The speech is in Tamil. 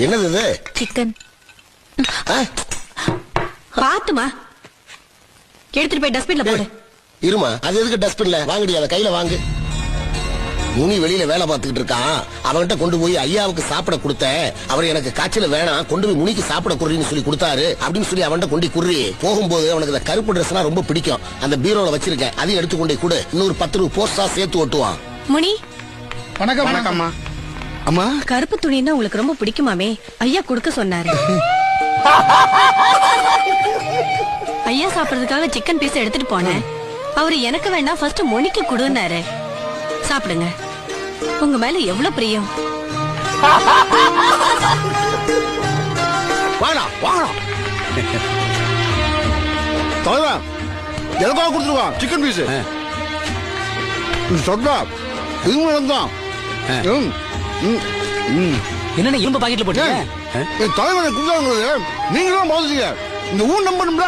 என்னது இது? சிக்கன். பாத்துமா எடுத்துட்டு போய் டஸ்ட்பின்ல போடு. இருமா, அது எதுக்கு டஸ்ட்பின்ல? வாங்கடி, அத கையில வாங்கு. முனி வெளியில வேலை பார்த்துக்கிட்டு இருக்கான். அவன்கிட்ட கொண்டு போய் ஐயாவுக்கு சாப்பிட கொடுத்த. அவர் எனக்கு காய்ச்சல வேணாம், கொண்டு போய் முனிக்கு சாப்பிட குடுறீன்னு சொல்லி கொடுத்தாரு அப்படின்னு சொல்லி அவன்கிட்ட கொண்டு குர்றி. போகும்போது அவனுக்கு இந்த கருப்பு ட்ரெஸ்னா ரொம்ப பிடிக்கும். அந்த பீரோல வச்சிருக்கேன், அதையும் எடுத்து கொண்டு கொடு. இன்னொரு 10 ரூபா போஸ்டா சேர்த்து ஒட்டுவான். முனி வணக்கம். வணக்கம்மா. அம்மா, கருப்பு துணின்னா உங்களுக்கு ரொம்ப பிடிக்குமாமே, ஐயா கொடுக்க சொன்னாரு. ஐயா சாப்பிடுறதுக்காக சிக்கன் பீஸ் எடுத்துட்டு போனேன். அவரு எனக்கு வேண்டாம், ஃபர்ஸ்ட் மொனிக்கு கொடுன்னாரு. சாப்பிடுங்க, உங்க மேல எவ்வளவு பிரியம். வாடா வாடா. தலைவா எதுக்காக கொடுத்துருவான் சிக்கன் பீஸ்? சொல்றா இது தான். என்ன இரும்பு பாக்கெட்ல போட்டீங்க? தலைவனை கொடுத்தாங்க, நீங்க தான் பாத்துட்டீங்க. இந்த ஊர் நம்பணும்ல.